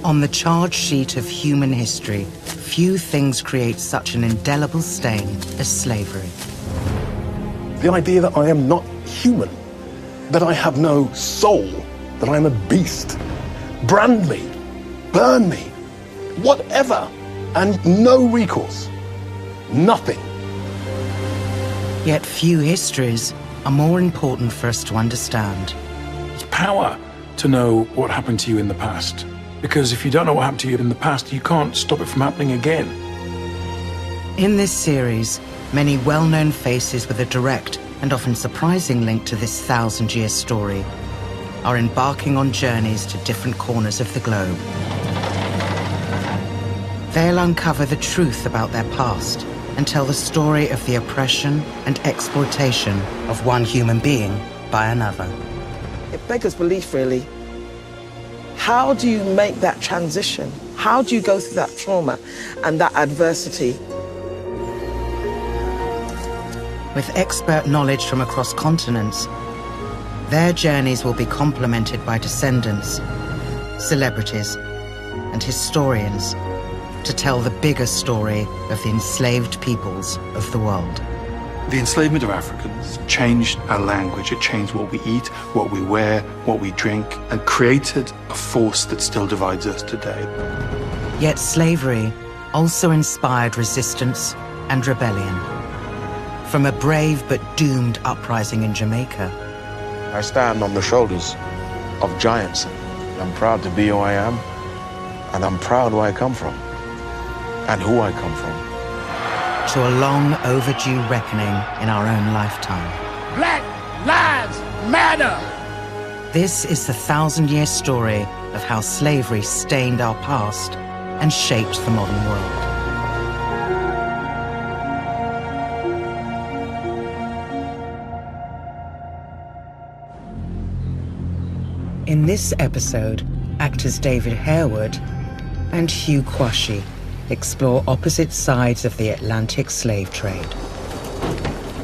On the charge sheet of human history, few things create such an indelible stain as slavery. The idea that I am not human, that I have no soul, that I am a beast. Brand me, burn me, whatever, and no recourse. Nothing. Yet few histories are more important for us to understand. It's power to know what happened to you in the past. Because if you don't know what happened to you in the past, you can't stop it from happening again. In this series, many well-known faces with a direct and often surprising link to this 1,000-year story are embarking on journeys to different corners of the globe. They'll uncover the truth about their past and tell the story of the oppression and exploitation of one human being by another. It beggars belief, really. How do you make that transition? How do you go through that trauma and that adversity? With expert knowledge from across continents, their journeys will be complemented by descendants, celebrities, and historians to tell the bigger story of the enslaved peoples of the world. The enslavement of Africans changed our language. It changed what we eat, what we wear, what we drink, and created a force that still divides us today. Yet slavery also inspired resistance and rebellion. From a brave but doomed uprising in Jamaica. I stand on the shoulders of giants. I'm proud to be who I am, and I'm proud where I come from and who I come from. To a long overdue reckoning in our own lifetime. Black Lives Matter! This is the 1,000-year story of how slavery stained our past and shaped the modern world. In this episode, actors David Harewood and Hugh Quashie explore opposite sides of the Atlantic slave trade.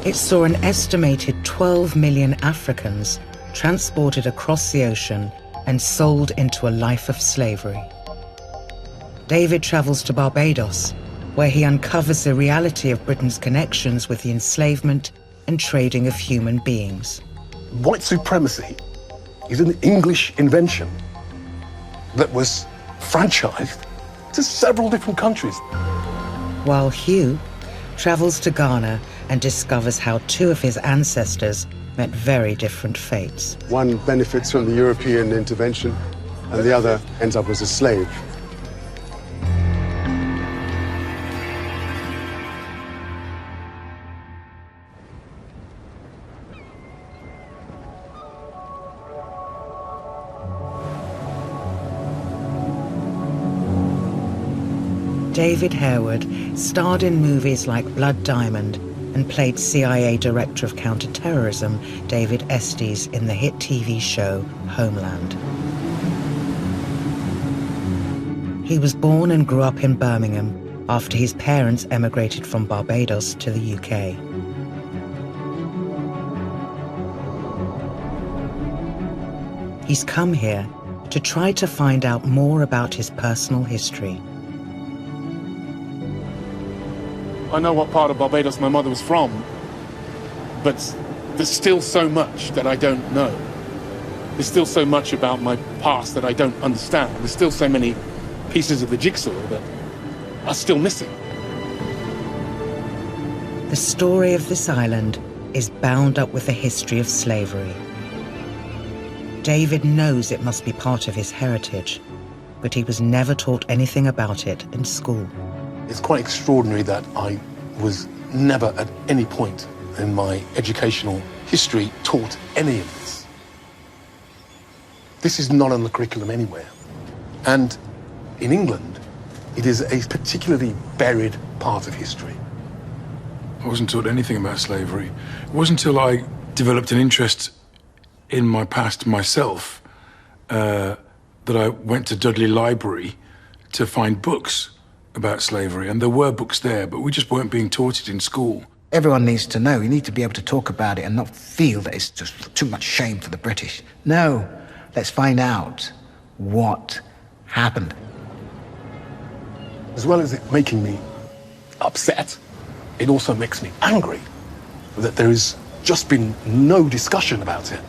It saw an estimated 12 million Africans transported across the ocean and sold into a life of slavery. David travels to Barbados, where he uncovers the reality of Britain's connections with the enslavement and trading of human beings. White supremacy is an English invention that was franchised to several different countries. While Hugh travels to Ghana and discovers how two of his ancestors met very different fates. One benefits from the European intervention, and the other ends up as a slave. David Harewood starred in movies like Blood Diamond and played CIA Director of Counterterrorism David Estes in the hit TV show Homeland. He was born and grew up in Birmingham after his parents emigrated from Barbados to the UK. He's come here to try to find out more about his personal history. I know what part of Barbados my mother was from, but there's still so much that I don't know. There's still so much about my past that I don't understand. There's still so many pieces of the jigsaw that are still missing. The story of this island is bound up with the history of slavery. David knows it must be part of his heritage, but he was never taught anything about it in school. It's quite extraordinary that I was never at any point in my educational history taught any of this. This is not on the curriculum anywhere. And in England, it is a particularly buried part of history. I wasn't taught anything about slavery. It wasn't until I developed an interest in my past myself that I went to Dudley Library to find books about slavery, and there were books there, but we just weren't being taught it in school. Everyone needs to know. You need to be able to talk about it and not feel that it's just too much shame for the British. No, let's find out what happened. As well as it making me upset, it also makes me angry that there has just been no discussion about it.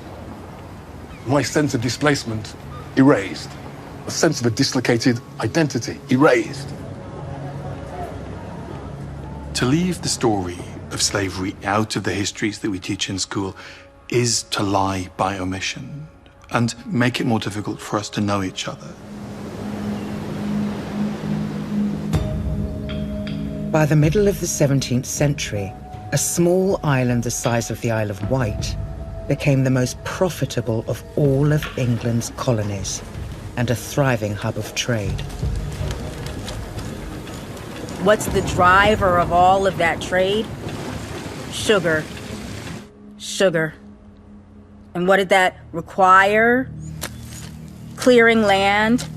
My sense of displacement erased. A sense of a dislocated identity erased. To leave the story of slavery out of the histories that we teach in school is to lie by omission and make it more difficult for us to know each other. By the middle of the 17th century, a small island the size of the Isle of Wight became the most profitable of all of England's colonies and a thriving hub of trade. What's the driver of all of that trade? Sugar. Sugar. And what did that require? Clearing land,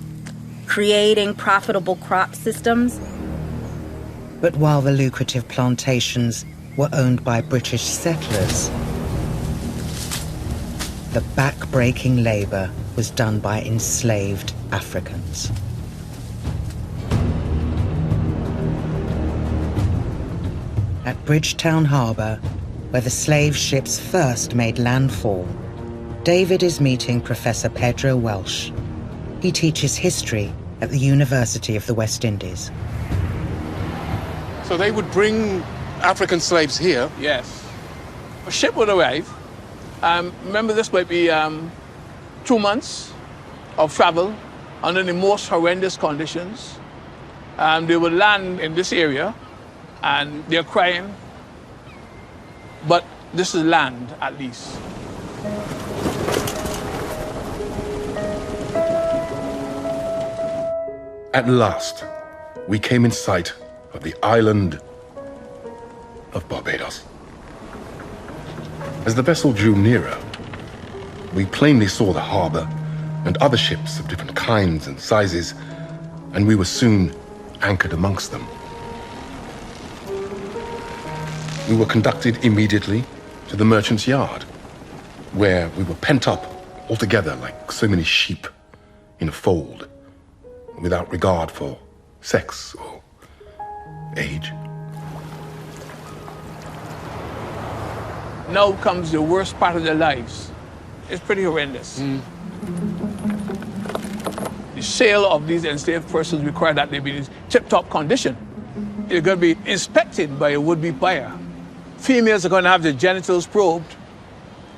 creating profitable crop systems. But while the lucrative plantations were owned by British settlers, the back-breaking labor was done by enslaved Africans. At Bridgetown Harbour, where the slave ships first made landfall, David is meeting Professor Pedro Welsh. He teaches history at the University of the West Indies. So they would bring African slaves here? Yes. A ship would arrive. Remember, this might be 2 months of travel under the most horrendous conditions. They would land in this area and they're crying, but this is land at least. At last, we came in sight of the island of Barbados. As the vessel drew nearer, we plainly saw the harbor and other ships of different kinds and sizes, and we were soon anchored amongst them. We were conducted immediately to the merchant's yard, where we were pent up all together like so many sheep in a fold, without regard for sex or age. Now comes the worst part of their lives. It's pretty horrendous. The sale of these enslaved persons require that they be in tip-top condition. They're going to be inspected by a would-be buyer. Females are going to have their genitals probed.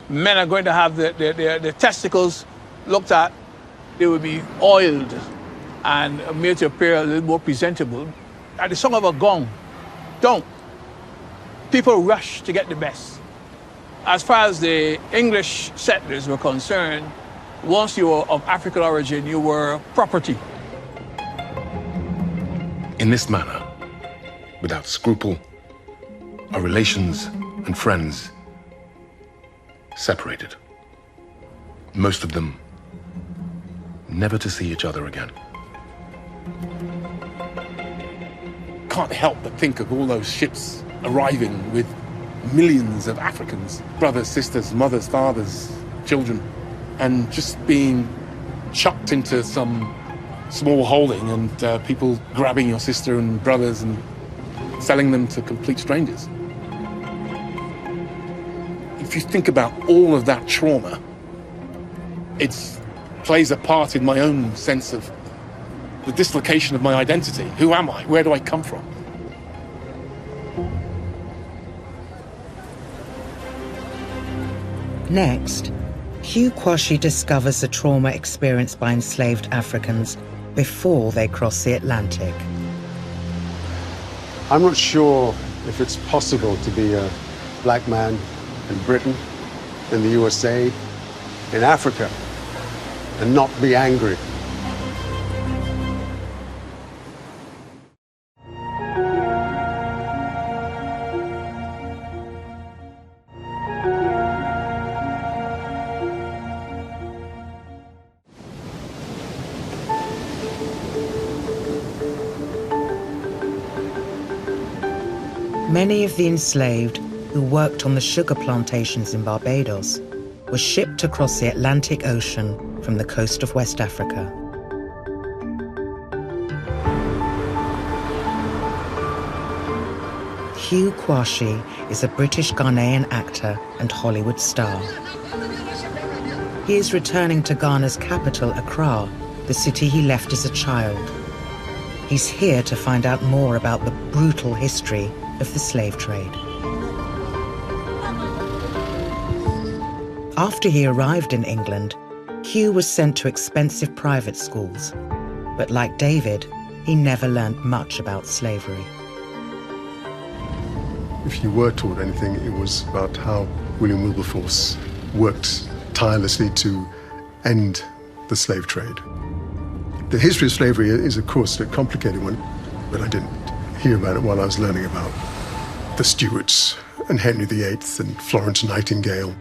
Men are going to have their testicles looked at. They will be oiled and made to appear a little more presentable. At the song of a gong, don't. People rush to get the best. As far as the English settlers were concerned, once you were of African origin, you were property. In this manner, without scruple, our relations and friends separated. Most of them never to see each other again. Can't help but think of all those ships arriving with millions of Africans, brothers, sisters, mothers, fathers, children, and just being chucked into some small holding and people grabbing your sister and brothers and selling them to complete strangers. If you think about all of that trauma, it plays a part in my own sense of the dislocation of my identity. Who am I? Where do I come from? Next, Hugh Quashie discovers the trauma experienced by enslaved Africans before they cross the Atlantic. I'm not sure if it's possible to be a black man in Britain, in the USA, in Africa, and not be angry. Many of the enslaved who worked on the sugar plantations in Barbados were shipped across the Atlantic Ocean from the coast of West Africa. Hugh Kwashi is a British Ghanaian actor and Hollywood star. He is returning to Ghana's capital, Accra, the city he left as a child. He's here to find out more about the brutal history of the slave trade. After he arrived in England, Hugh was sent to expensive private schools. But like David, he never learned much about slavery. If you were taught anything, it was about how William Wilberforce worked tirelessly to end the slave trade. The history of slavery is, of course, a complicated one, but I didn't hear about it while I was learning about the Stuarts and Henry VIII and Florence Nightingale.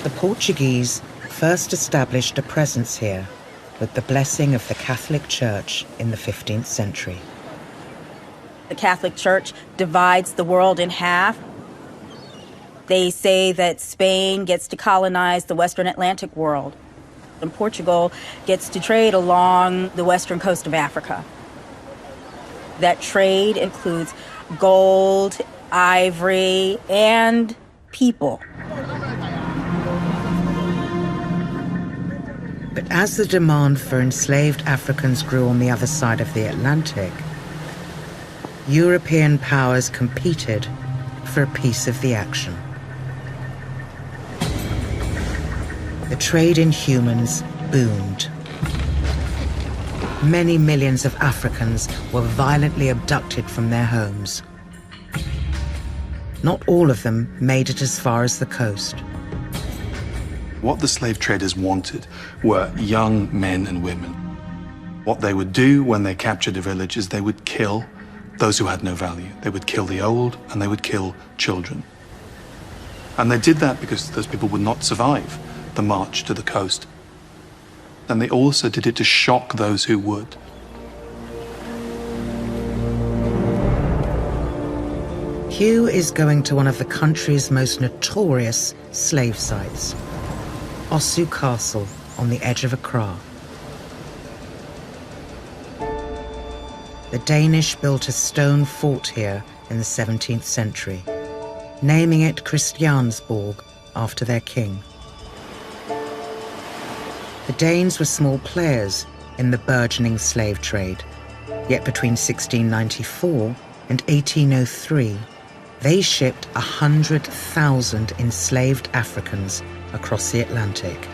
The Portuguese first established a presence here with the blessing of the Catholic Church in the 15th century. The Catholic Church divides the world in half. They say that Spain gets to colonize the Western Atlantic world, and Portugal gets to trade along the western coast of Africa. That trade includes gold, ivory, and people. But as the demand for enslaved Africans grew on the other side of the Atlantic, European powers competed for a piece of the action. The trade in humans boomed. Many millions of Africans were violently abducted from their homes. Not all of them made it as far as the coast. What the slave traders wanted were young men and women. What they would do when they captured a village is they would kill those who had no value. They would kill the old and they would kill children. And they did that because those people would not survive the march to the coast. And they also did it to shock those who would. Hugh is going to one of the country's most notorious slave sites, Osu Castle on the edge of Accra. The Danish built a stone fort here in the 17th century, naming it Christiansborg after their king. The Danes were small players in the burgeoning slave trade, yet between 1694 and 1803, they shipped 100,000 enslaved Africans across the Atlantic.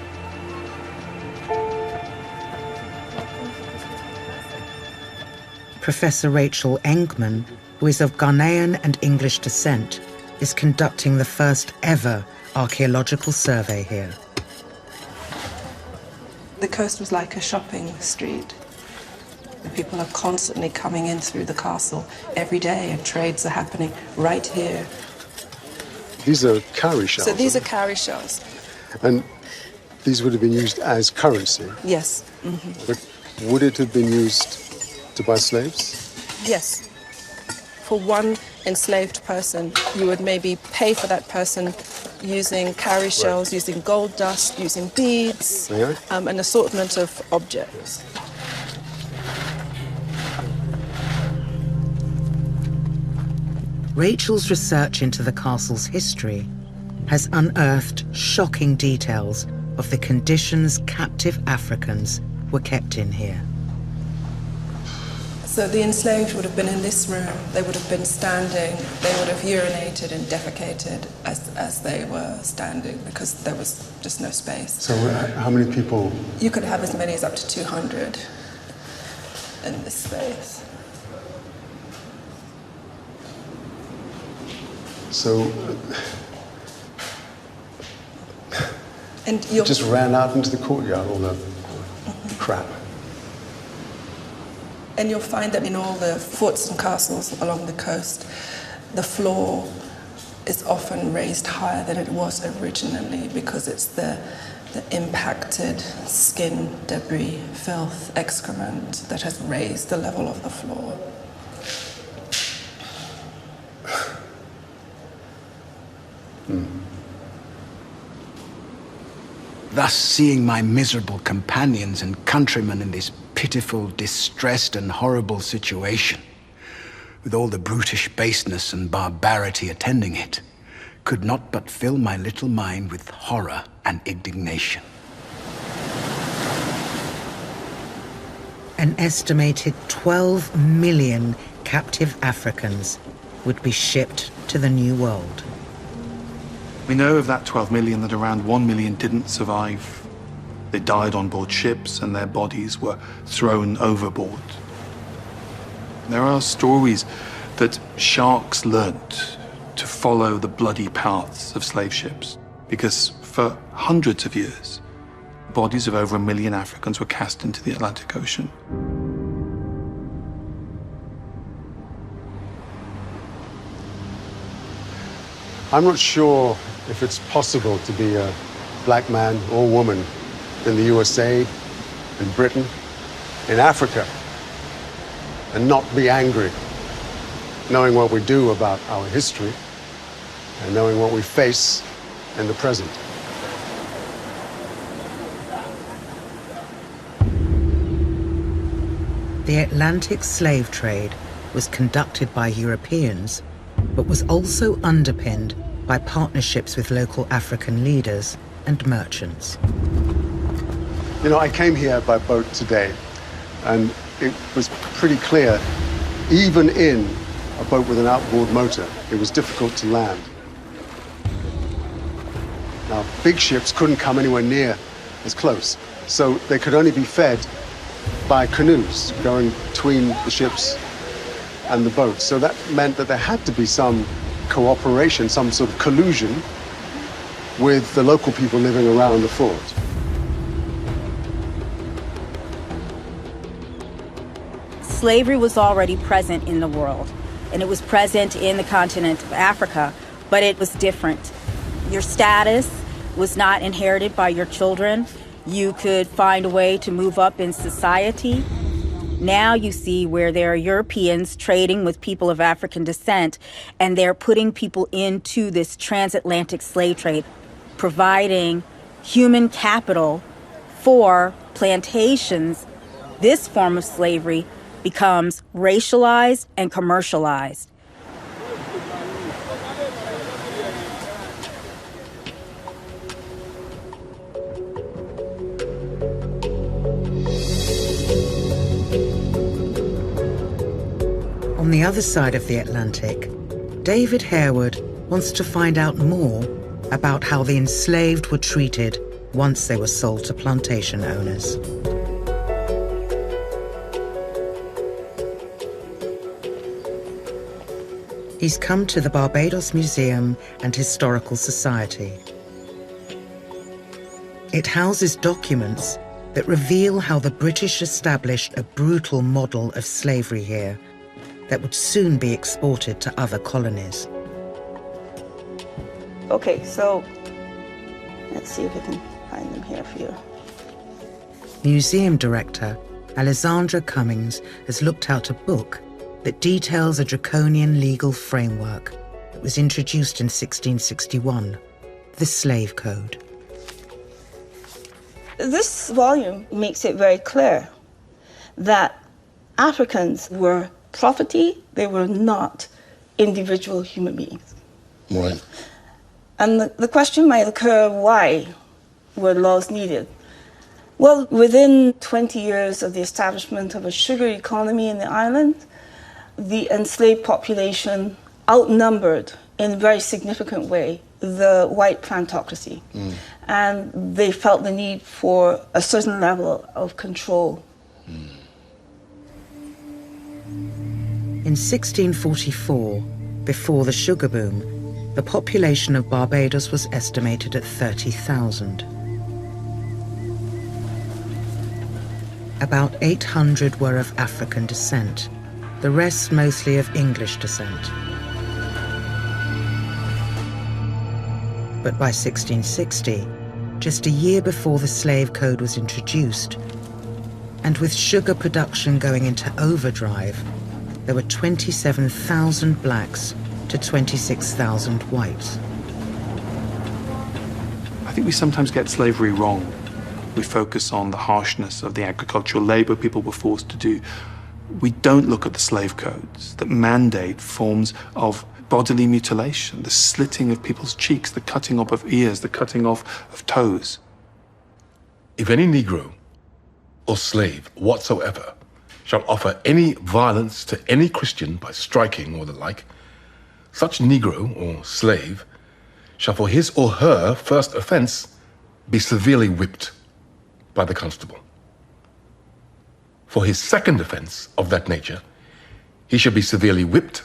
Professor Rachel Engman, who is of Ghanaian and English descent, is conducting the first ever archaeological survey here. The coast was like a shopping street. The people are constantly coming in through the castle every day, and trades are happening right here. These are cowrie shells. So these are cowrie shells. And these would have been used as currency. Yes. But would it have been used to buy slaves? Yes. For one enslaved person, you would maybe pay for that person using cowrie shells, using gold dust, using beads, an assortment of objects. Rachel's research into the castle's history has unearthed shocking details of the conditions captive Africans were kept in here. So the enslaved would have been in this room, they would have been standing, they would have urinated and defecated as they were standing because there was just no space. So how many people? You could have as many as up to 200 in this space. So and you just ran out into the courtyard, all the crap. And you'll find that in all the forts and castles along the coast, the floor is often raised higher than it was originally because it's the impacted skin, debris, filth, excrement that has raised the level of the floor. Thus, seeing my miserable companions and countrymen in this pitiful, distressed and horrible situation, with all the brutish baseness and barbarity attending it, could not but fill my little mind with horror and indignation. An estimated 12 million captive Africans would be shipped to the New World. We know of that 12 million that around 1 million didn't survive. They died on board ships and their bodies were thrown overboard. There are stories that sharks learnt to follow the bloody paths of slave ships because for hundreds of years, bodies of over 1 million Africans were cast into the Atlantic Ocean. I'm not sure if it's possible to be a black man or woman in the USA, in Britain, in Africa, and not be angry, knowing what we do about our history and knowing what we face in the present. The Atlantic slave trade was conducted by Europeans, but was also underpinned by partnerships with local African leaders and merchants. You know, I came here by boat today, and it was pretty clear, even in a boat with an outboard motor, it was difficult to land. Now, big ships couldn't come anywhere near as close, so they could only be fed by canoes going between the ships and the boats. So that meant that there had to be some cooperation, some sort of collusion with the local people living around the fort. Slavery was already present in the world, and it was present in the continent of Africa, but it was different. Your status was not inherited by your children. You could find a way to move up in society. Now you see where there are Europeans trading with people of African descent, and they're putting people into this transatlantic slave trade, providing human capital for plantations. This form of slavery becomes racialized and commercialized. On the other side of the Atlantic, David Harewood wants to find out more about how the enslaved were treated once they were sold to plantation owners. He's come to the Barbados Museum and Historical Society. It houses documents that reveal how the British established a brutal model of slavery here that would soon be exported to other colonies. Okay, so let's see if we can find them here for you. Museum director Alessandra Cummings has looked out a book that details a draconian legal framework that was introduced in 1661, the Slave Code. This volume makes it very clear that Africans were property, they were not individual human beings. Right. And the question might occur, why were laws needed? Well, within 20 years of the establishment of a sugar economy in the island, the enslaved population outnumbered in a very significant way the white plantocracy. And they felt the need for a certain level of control. In 1644, before the sugar boom, the population of Barbados was estimated at 30,000. About 800 were of African descent, the rest mostly of English descent. But by 1660, just a year before the slave code was introduced, and with sugar production going into overdrive, there were 27,000 blacks to 26,000 whites. I think we sometimes get slavery wrong. We focus on the harshness of the agricultural labor people were forced to do. We don't look at the slave codes that mandate forms of bodily mutilation, the slitting of people's cheeks, the cutting off of ears, the cutting off of toes. If any Negro or slave whatsoever shall offer any violence to any Christian by striking or the like, such Negro or slave shall for his or her first offense be severely whipped by the constable. For his second offense of that nature, he shall be severely whipped,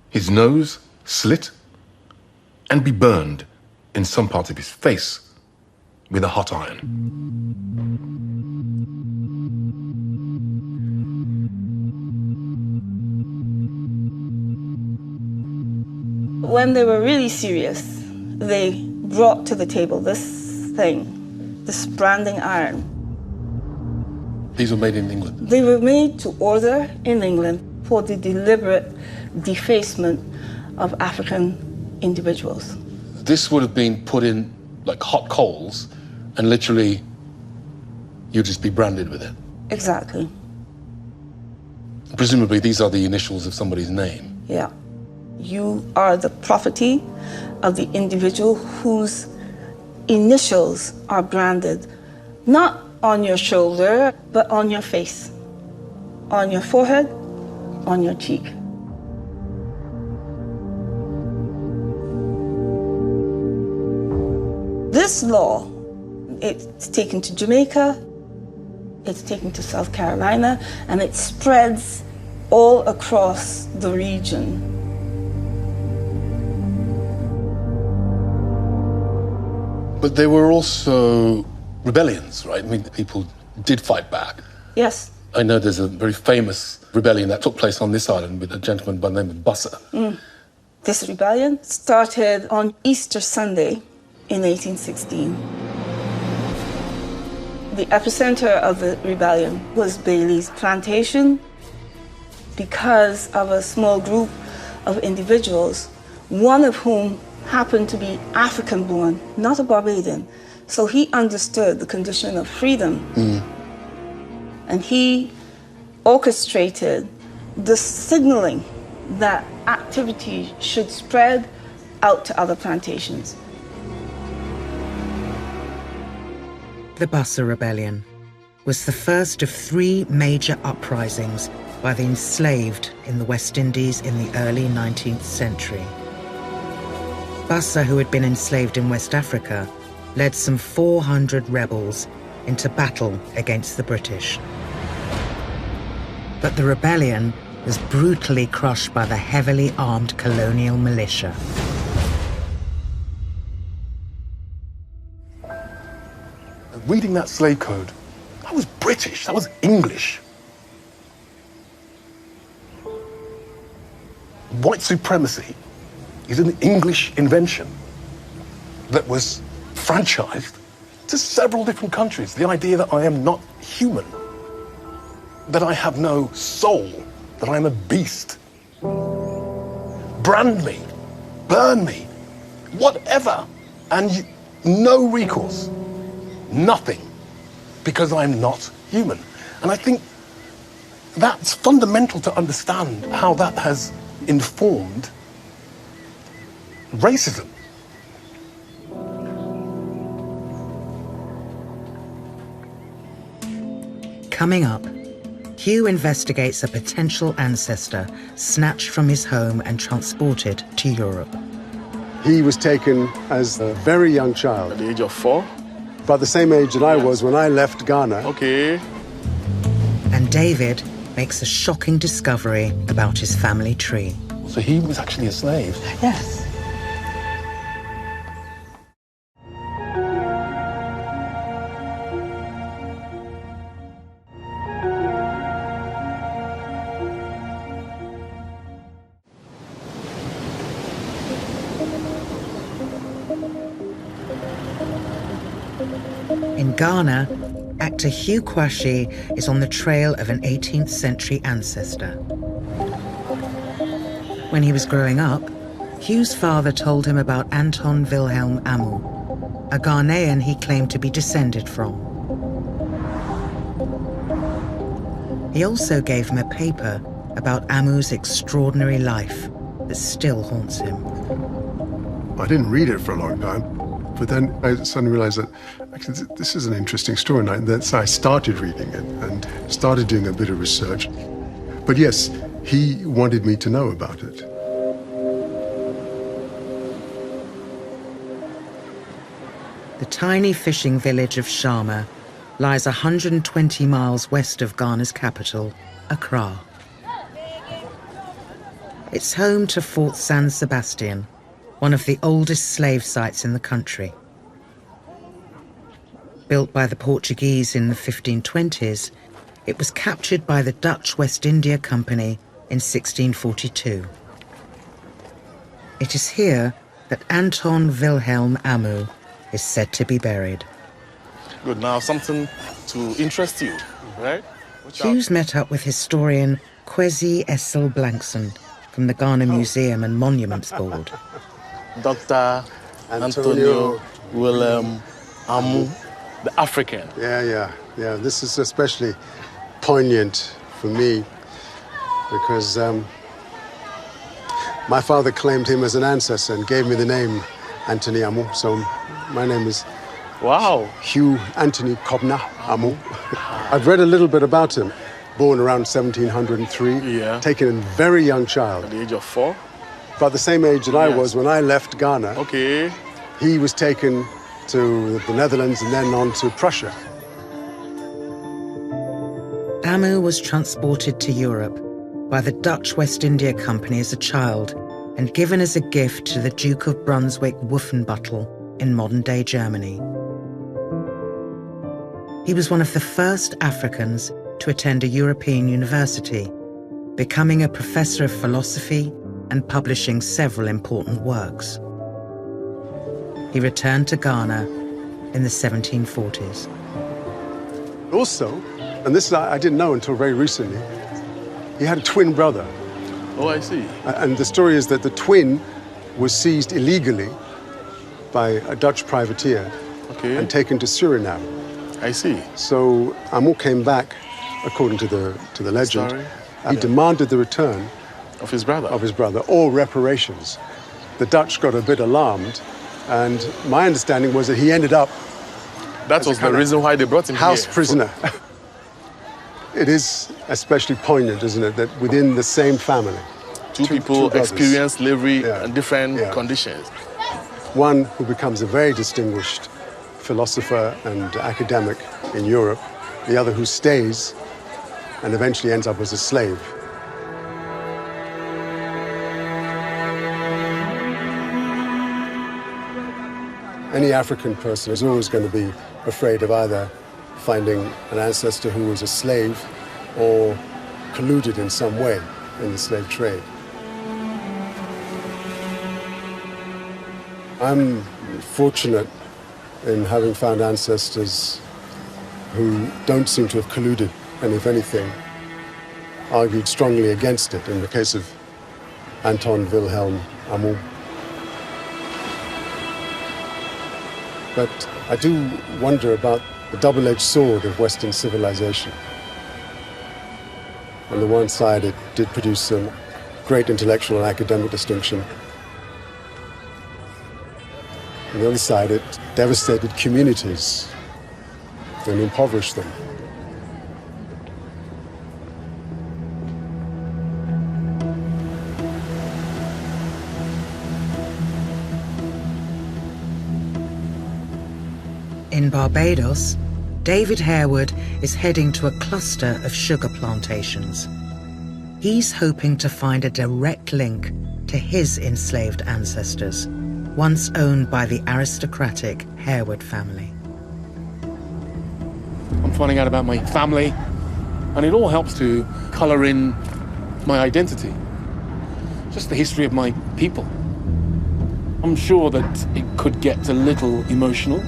his nose slit, and be burned in some parts of his face with a hot iron. When they were really serious, they brought to the table this thing, this branding iron. These were made in England? They were made to order in England for the deliberate defacement of African individuals. This would have been put in like hot coals, and literally you'd just be branded with it. Exactly. Presumably these are the initials of somebody's name. Yeah. You are the property of the individual whose initials are branded, not on your shoulder, but on your face, on your forehead, on your cheek. This law, it's taken to Jamaica, it's taken to South Carolina, and it spreads all across the region. But there were also rebellions, right? I mean, people did fight back. Yes. I know there's a very famous rebellion that took place on this island with a gentleman by the name of Bussa. This rebellion started on Easter Sunday in 1816. The epicenter of the rebellion was Bailey's Plantation because of a small group of individuals, one of whom happened to be African-born, not a Barbadian. So he understood the condition of freedom. And he orchestrated the signaling that activity should spread out to other plantations. The Bussa Rebellion was the first of 3 major uprisings by the enslaved in the West Indies in the early 19th century. Bussa, who had been enslaved in West Africa, led some 400 rebels into battle against the British. But the rebellion was brutally crushed by the heavily armed colonial militia. Reading that slave code, that was British, that was English. White supremacy is an English invention that was franchised to several different countries. The idea that I am not human, that I have no soul, that I am a beast. Brand me, burn me, whatever, and no recourse, nothing, because I'm not human. And I think that's fundamental to understand how that has informed racism. Coming up, Hugh investigates a potential ancestor snatched from his home and transported to Europe. He was taken as a very young child. At the age of 4? About the same age that I was when I left Ghana. Okay. And David makes a shocking discovery about his family tree. So he was actually a slave? Yes. In Ghana, actor Hugh Kwashi is on the trail of an 18th century ancestor. When he was growing up, Hugh's father told him about Anton Wilhelm Amu, a Ghanaian he claimed to be descended from. He also gave him a paper about Amu's extraordinary life that still haunts him. I didn't read it for a long time, but then I suddenly realized that actually this is an interesting story, and so I started reading it and started doing a bit of research. But yes, he wanted me to know about it. The tiny fishing village of Shama lies 120 miles west of Ghana's capital, Accra. It's home to Fort San Sebastian, one of the oldest slave sites in the country. Built by the Portuguese in the 1520s, it was captured by the Dutch West India Company in 1642. It is here that Anton Wilhelm Amu is said to be buried. Good, now something to interest you, right? Hughes met up with historian Kwesi Essel Blankson from the Ghana Museum and Monuments Board. Dr. Antonio Wilhelm Amu, the African. Yeah. This is especially poignant for me because my father claimed him as an ancestor and gave me the name Anthony Amu. So my name is Hugh Anthony Kobna Amu. I've read a little bit about him. Born around 1703, taken a very young child. At the age of 4? About the same age that I was when I left Ghana. Okay. He was taken to the Netherlands and then on to Prussia. Amu was transported to Europe by the Dutch West India Company as a child and given as a gift to the Duke of Brunswick-Wolfenbüttel in modern-day Germany. He was one of the first Africans to attend a European university, becoming a professor of philosophy and publishing several important works. He returned to Ghana in the 1740s. Also, and this I didn't know until very recently, he had a twin brother. Oh, I see. And the story is that the twin was seized illegally by a Dutch privateer and taken to Suriname. I see. So Amu came back, according to the legend. He demanded the return of his brother, or reparations. The Dutch got a bit alarmed, and my understanding was that he ended up. That was the reason why they brought him house here. Prisoner. It is especially poignant, isn't it, that within the same family, two people experience slavery in different conditions. One who becomes a very distinguished philosopher and academic in Europe, the other who stays and eventually ends up as a slave. Any African person is always going to be afraid of either finding an ancestor who was a slave or colluded in some way in the slave trade. I'm fortunate in having found ancestors who don't seem to have colluded, and if anything, argued strongly against it, in the case of Anton Wilhelm Amu. But I do wonder about the double-edged sword of Western civilization. On the one side, it did produce some great intellectual and academic distinction. On the other side, it devastated communities and impoverished them. In Barbados, David Harewood is heading to a cluster of sugar plantations. He's hoping to find a direct link to his enslaved ancestors, once owned by the aristocratic Harewood family. I'm finding out about my family, and it all helps to colour in my identity. Just the history of my people. I'm sure that it could get a little emotional.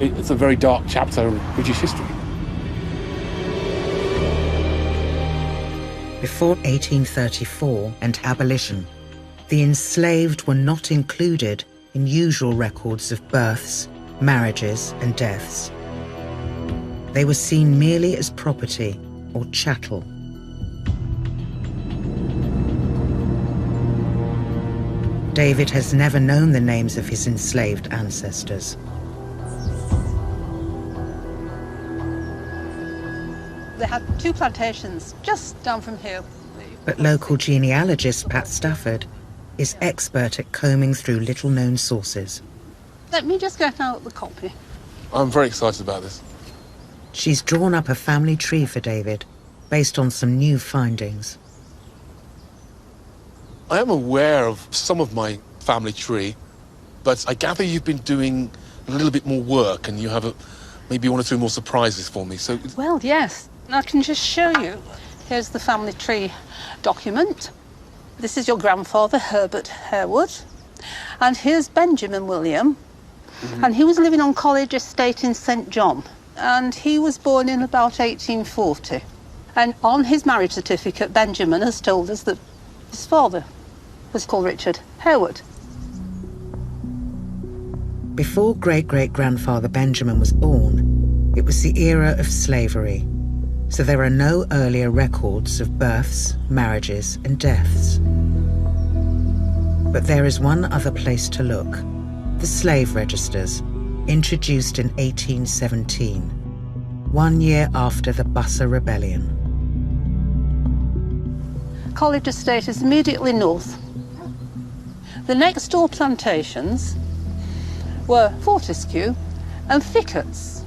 It's a very dark chapter of British history. Before 1834 and abolition, the enslaved were not included in usual records of births, marriages, and deaths. They were seen merely as property or chattel. David has never known the names of his enslaved ancestors. They had 2 plantations just down from here. But local genealogist Pat Stafford is expert at combing through little-known sources. Let me just get out the copy. I'm very excited about this. She's drawn up a family tree for David, based on some new findings. I am aware of some of my family tree, but I gather you've been doing a little bit more work and you have maybe 1 or 2 more surprises for me, so... Well, yes. I can just show you. Here's the family tree document. This is your grandfather, Herbert Harewood. And here's Benjamin William. And he was living on College Estate in St. John. And he was born in about 1840. And on his marriage certificate, Benjamin has told us that his father was called Richard Harewood. Before great-great-grandfather Benjamin was born, it was the era of slavery, so there are no earlier records of births, marriages, and deaths. But there is one other place to look: the slave registers, introduced in 1817, 1 year after the Bussa Rebellion. College Estate is immediately north. The next door plantations were Fortescue and Thickets,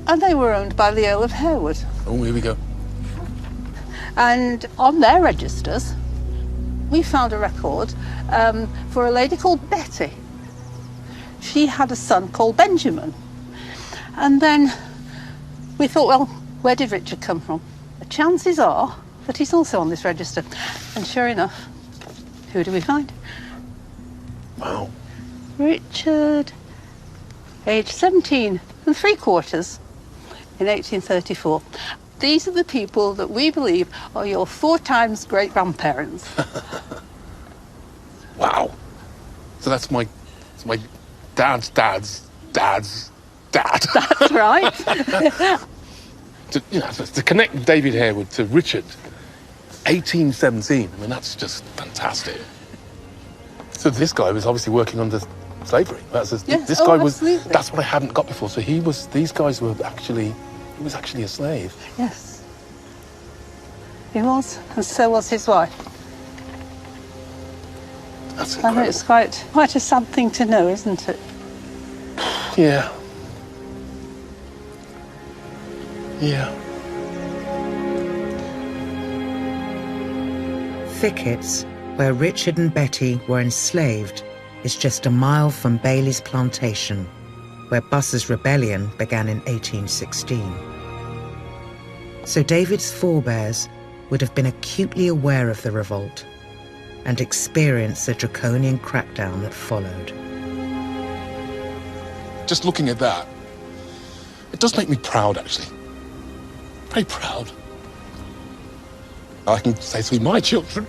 and they were owned by the Earl of Harewood. Oh, here we go. And on their registers, we found a record for a lady called Betty. She had a son called Benjamin. And then we thought, well, where did Richard come from? The chances are that he's also on this register. And sure enough, who do we find? Wow. Richard, age 17 3/4 in 1834. These are the people that we believe are your 4 times great-grandparents. Wow. So that's my dad's dad's dad's dad. That's right. to connect David Harewood to Richard, 1817, I mean, that's just fantastic. So this guy was obviously working under slavery. This guy was. Absolutely. That's what I hadn't got before. So these guys were actually. He was actually a slave. Yes. He was, and so was his wife. That's I know incredible. it's quite a sad thing to know, isn't it? Yeah. Yeah. Thickets, where Richard and Betty were enslaved, is just a mile from Bailey's plantation, where Bussa's rebellion began in 1816. So David's forebears would have been acutely aware of the revolt and experienced the draconian crackdown that followed. Just looking at that, it does make me proud, actually. Very proud. I can say to my children,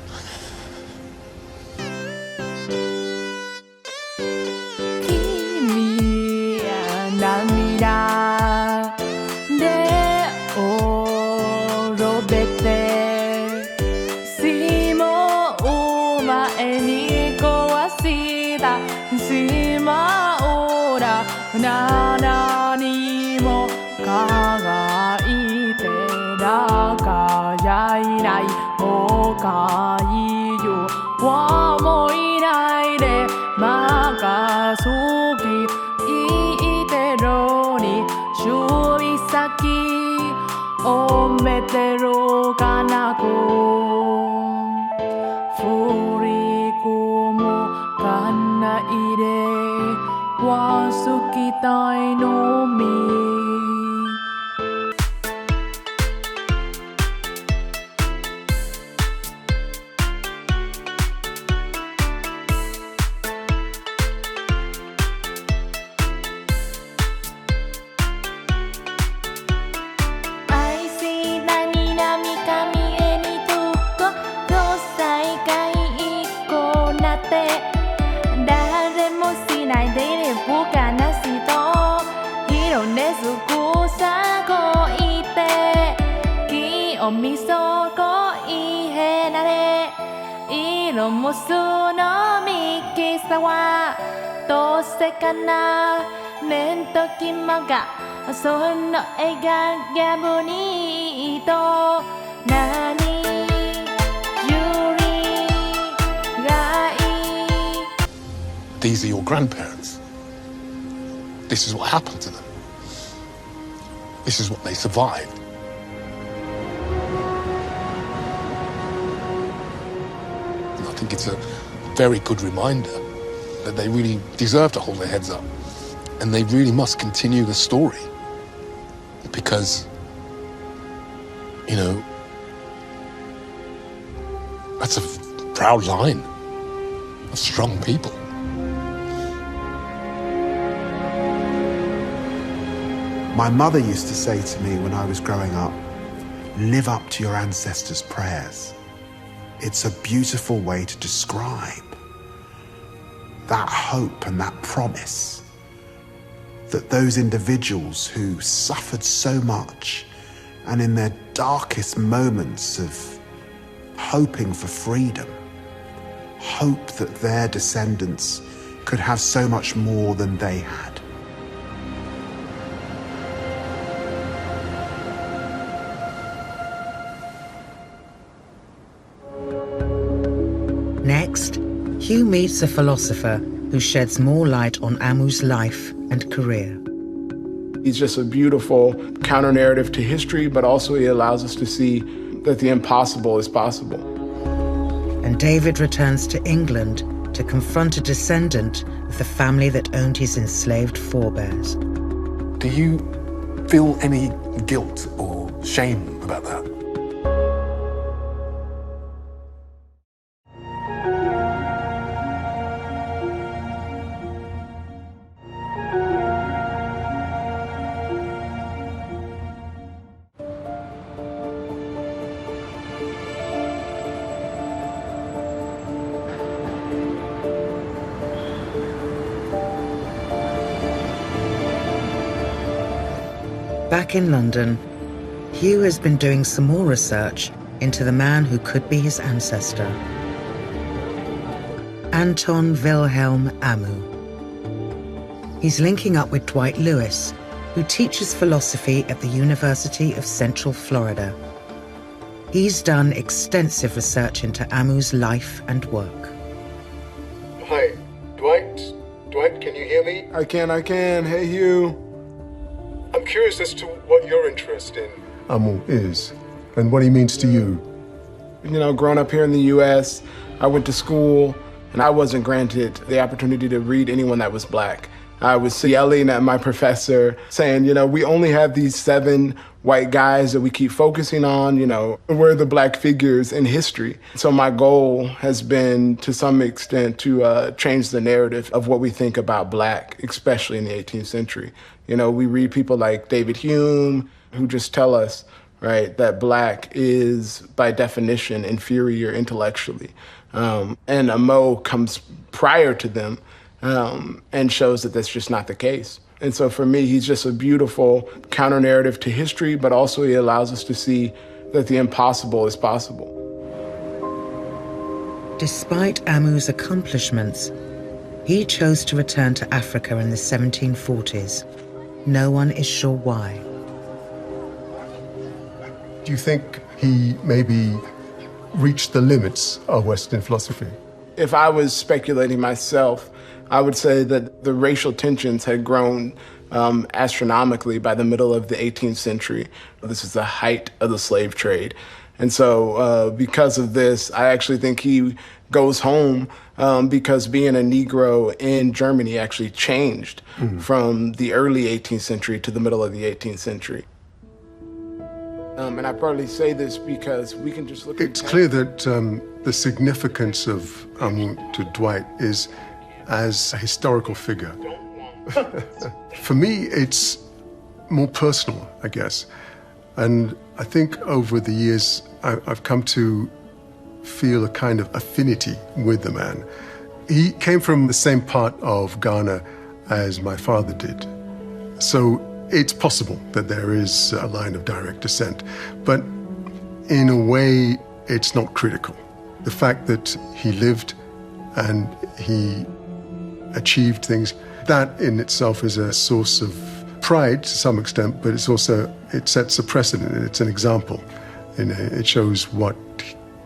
おみそこいへなれ色もすのみきさはどうせかなねんときまがそのえがやぶにとなに These are your grandparents. This is what happened to them. This is what they survived. And I think it's a very good reminder that they really deserve to hold their heads up. And they really must continue the story. Because, you know, that's a proud line of strong people. My mother used to say to me when I was growing up, live up to your ancestors' prayers. It's a beautiful way to describe that hope and that promise that those individuals who suffered so much and in their darkest moments of hoping for freedom, hope that their descendants could have so much more than they had. Next, Hugh meets a philosopher who sheds more light on Amu's life and career. He's just a beautiful counter-narrative to history, but also he allows us to see that the impossible is possible. And David returns to England to confront a descendant of the family that owned his enslaved forebears. Do you feel any guilt or shame about that? Back in London, Hugh has been doing some more research into the man who could be his ancestor, Anton Wilhelm Amu. He's linking up with Dwight Lewis, who teaches philosophy at the University of Central Florida. He's done extensive research into Amu's life and work. Hi, Dwight? Dwight, can you hear me? I can. Hey, Hugh. I'm curious as to what your interest in Amu is and what he means to you. You know, growing up here in the U.S., I went to school and I wasn't granted the opportunity to read anyone that was black. I was yelling at my professor saying, you know, we only have these 7 white guys that we keep focusing on, you know, we're the black figures in history. So my goal has been to some extent to change the narrative of what we think about black, especially in the 18th century. You know, we read people like David Hume who just tell us, right, that black is by definition inferior intellectually. And Amu comes prior to them and shows that that's just not the case. And so for me, he's just a beautiful counter-narrative to history, but also he allows us to see that the impossible is possible. Despite Amu's accomplishments, he chose to return to Africa in the 1740s. No one is sure why. Do you think he maybe reached the limits of Western philosophy? If I was speculating myself, I would say that the racial tensions had grown astronomically by the middle of the 18th century. This is the height of the slave trade. And so because of this, I actually think he goes home because being a Negro in Germany actually changed from the early 18th century to the middle of the 18th century. And I partly say this because we can just look at... It's clear that the significance of Amu to Dwight is as a historical figure. For me, it's more personal, I guess. And I think over the years, I've come to feel a kind of affinity with the man. He came from the same part of Ghana as my father did. So it's possible that there is a line of direct descent. But in a way, it's not critical. The fact that he lived and he achieved things, that in itself is a source of pride to some extent, but it's also, it sets a precedent, it's an example. It shows what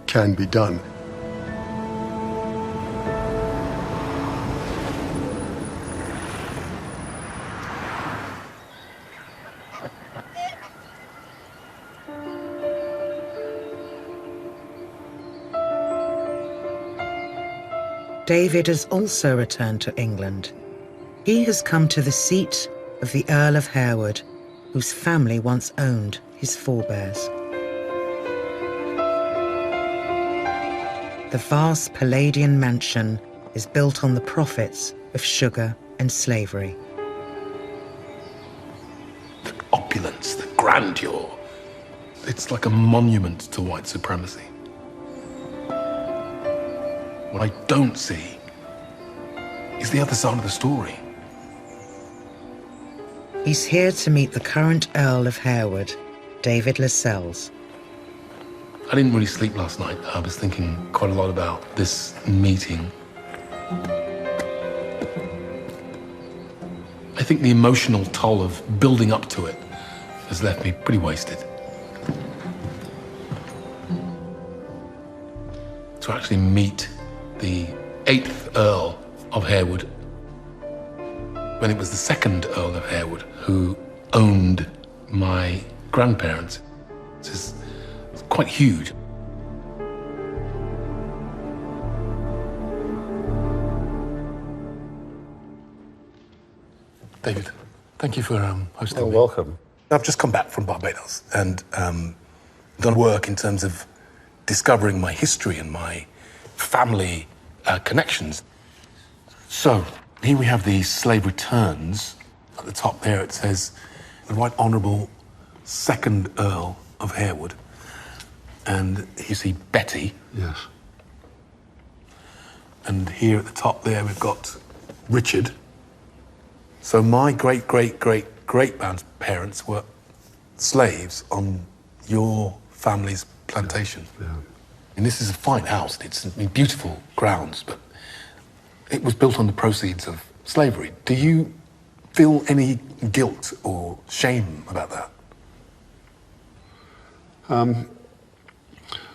can be done. David has also returned to England. He has come to the seat of the Earl of Harewood, whose family once owned his forebears. The vast Palladian mansion is built on the profits of sugar and slavery. The opulence, the grandeur. It's like a monument to white supremacy. What I don't see is the other side of the story. He's here to meet the current Earl of Harewood, David Lascelles. I didn't really sleep last night. I was thinking quite a lot about this meeting. I think the emotional toll of building up to it has left me pretty wasted. To actually meet the 8th Earl of Harewood, when it was the 2nd Earl of Harewood who owned my grandparents, it's quite huge. David, thank you for hosting me. Welcome. I've just come back from Barbados and done work in terms of discovering my history and my family connections. So, here we have the slave returns. At the top there it says, the Right Honourable 2nd Earl of Harewood. And you see Betty. Yes. And here at the top there we've got Richard. So my great-great-great-great-grandparents were slaves on your family's plantation. Yeah. And this is a fine house. It's beautiful grounds, but it was built on the proceeds of slavery. Do you feel any guilt or shame about that?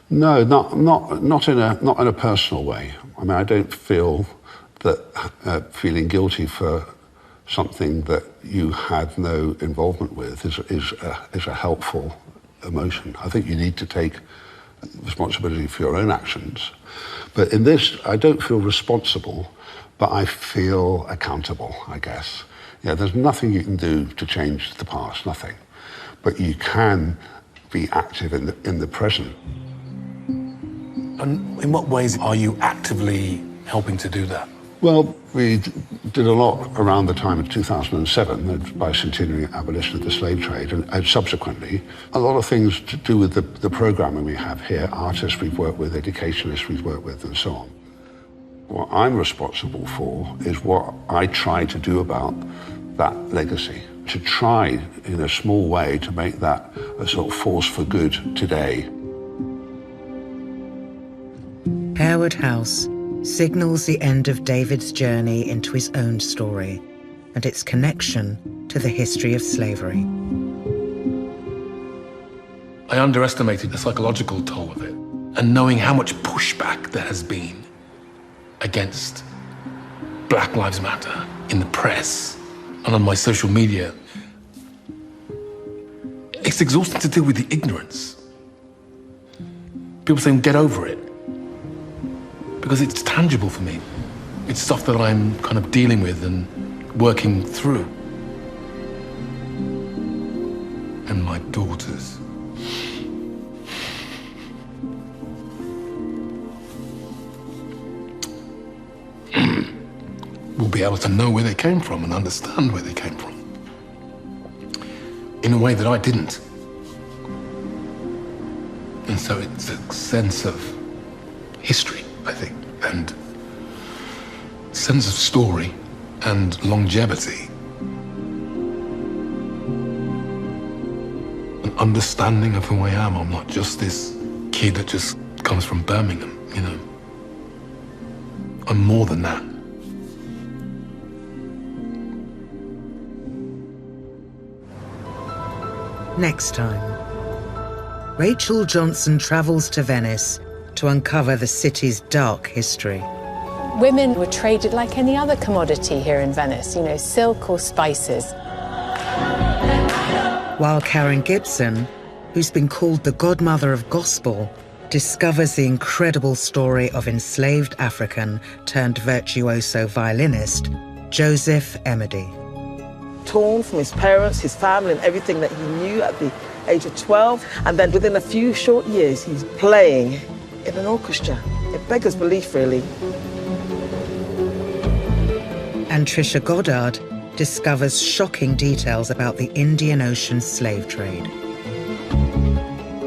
No, not in a personal way. I mean, I don't feel that feeling guilty for something that you had no involvement with is a helpful emotion. I think you need to take responsibility for your own actions. But in this, I don't feel responsible, but I feel accountable, I guess. Yeah, there's nothing you can do to change the past, nothing. But you can be active in the present. And in what ways are you actively helping to do that? Well, we did a lot around the time of 2007, the bicentenary abolition of the slave trade, and subsequently, a lot of things to do with the programming we have here, artists we've worked with, educationalists we've worked with, and so on. What I'm responsible for is what I try to do about that legacy, to try, in a small way, to make that a sort of force for good today. Harewood House signals the end of David's journey into his own story and its connection to the history of slavery. I underestimated the psychological toll of it, and knowing how much pushback there has been against Black Lives Matter in the press and on my social media, it's exhausting to deal with the ignorance. People saying, get over it. Because it's tangible for me. It's stuff that I'm kind of dealing with and working through. And my daughters. will be able to know where they came from and understand where they came from. In a way that I didn't. And so it's a sense of history, I think, and sense of story and longevity. And an understanding of who I am. I'm not just this kid that just comes from Birmingham, you know. I'm more than that. Next time, Rachel Johnson travels to Venice to uncover the city's dark history. Women were traded like any other commodity here in Venice, you know, silk or spices. While Karen Gibson, who's been called the godmother of gospel, discovers the incredible story of enslaved African turned virtuoso violinist Joseph Emedy. Torn from his parents, his family, and everything that he knew at the age of 12, and then within a few short years, he's playing in an orchestra. It beggars belief, really. And Trisha Goddard discovers shocking details about the Indian Ocean slave trade.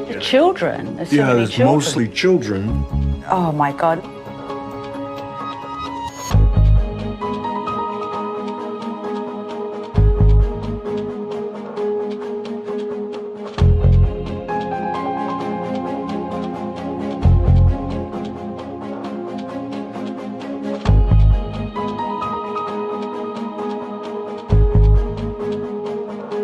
The children, there's mostly children. Oh my God.